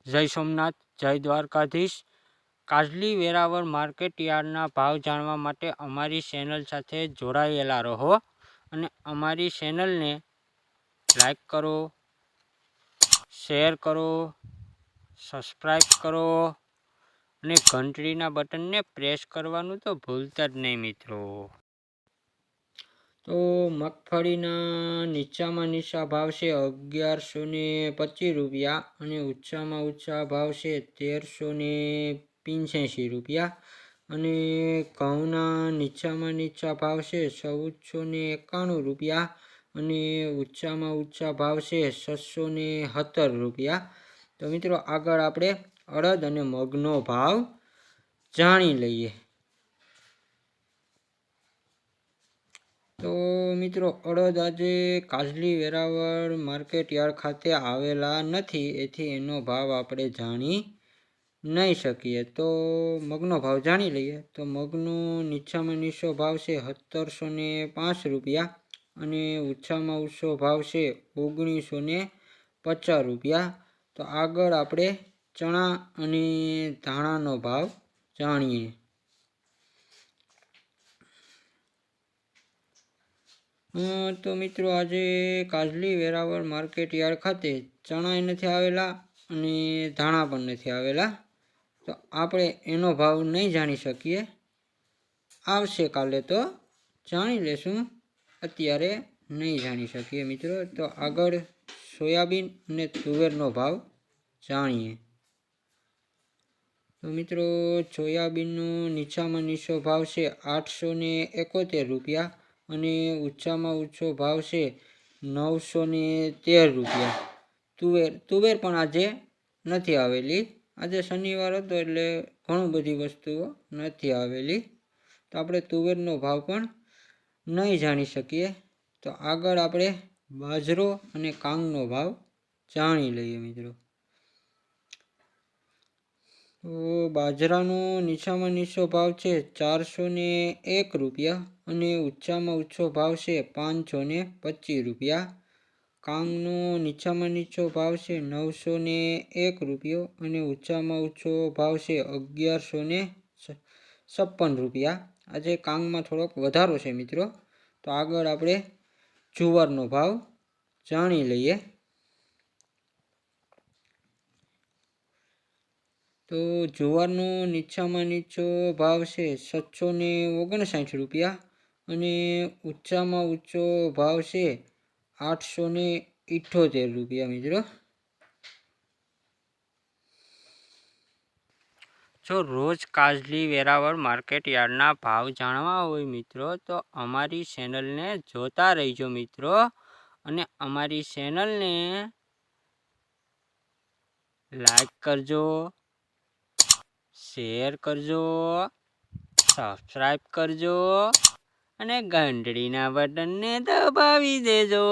જય સોમનાથ, જય દ્વારકાધીશ। કાજલી વેરાવળ માર્કેટ યાર્ડના ભાવ જાણવા માટે અમારી ચેનલ સાથે જોડાયેલા રહો અને અમારી ચેનલને લાઈક કરો, શેર કરો, સબસ્ક્રાઈબ કરો અને ઘંટડીના બટનને પ્રેસ કરવાનું તો ભૂલતા જ નહીં મિત્રો। તો મગફળીના નીચામાં નીચા ભાવ છે 1125 રૂપિયા અને ઊંચામાં ઊંચા ભાવ છે 1385 રૂપિયા અને ઘઉંના નીચામાં નીચા ભાવ છે 1491 રૂપિયા અને ઊંચામાં ઊંચા ભાવ છે 617 રૂપિયા। તો મિત્રો આગળ આપણે અડદ અને મગનો ભાવ જાણી લઈએ। તો મિત્રો અડદ આજે કાજલી વેરાવળ માર્કેટ યાર્ડ ખાતે આવેલા નથી, એથી એનો ભાવ આપણે જાણી નહીં શકીએ। તો મગનો ભાવ જાણી લઈએ। તો મગનો નીચામાં નીચો ભાવ છે 1705 રૂપિયા અને ઊંચામાં ઊંચો ભાવ છે 1950 રૂપિયા। તો આગળ આપણે ચણા અને ધાણાનો ભાવ જાણીએ। તો મિત્રો આજે કાજલી વેરાવળ માર્કેટ યાર્ડ ખાતે ચણા નથી આવેલા અને ધાણા પણ નથી આવેલા, તો આપણે એનો ભાવ નહીં જાણી શકીએ। આવશે કાલે તો જાણી લેશું, અત્યારે નહીં જાણી શકીએ મિત્રો। તો આગળ સોયાબીન અને તુવેરનો ભાવ જાણીએ। તો મિત્રો સોયાબીનનો નીચામાં નીચો ભાવ છે 871 રૂપિયા અને ઊંચામાં ઊંચો ભાવ છે 913 રૂપિયા। તુવેર પણ આજે નથી આવેલી, આજે શનિવાર હતો એટલે ઘણું બધી વસ્તુઓ નથી આવેલી, તો આપણે તુવેરનો ભાવ પણ નહીં જાણી શકીએ। તો આગળ આપણે બાજરો અને કાંગનો ભાવ જાણી લઈએ મિત્રો। તો બાજરાનો નીચામાં નીચો ભાવ છે 401 રૂપિયા અને ઊંચામાં ઊંચો ભાવ છે 525 રૂપિયા। કાંગનો નીચામાં નીચો ભાવ છે 901 રૂપિયો અને ઊંચામાં ઊંચો ભાવ છે 1156 રૂપિયા। આજે કાંગમાં થોડોક વધારો છે મિત્રો। તો આગળ આપણે જુવારનો ભાવ જાણી લઈએ। તો જુવારનો નીચામાં નીચો ભાવ છે 759 રૂપિયા અને ઊંચામાં ઊંચો ભાવ છે 878 રૂપિયા મિત્રો। જો રોજ કાજલી વેરાવળ માર્કેટ યાર્ડના ભાવ જાણવા હોય મિત્રો તો અમારી ચેનલને જોતા રહેજો મિત્રો અને અમારી ચેનલને લાઈક કરજો, શેર કરજો, સબસ્ક્રાઈબ કરજો અને ઘંટડીના બટનને દબાવી દેજો।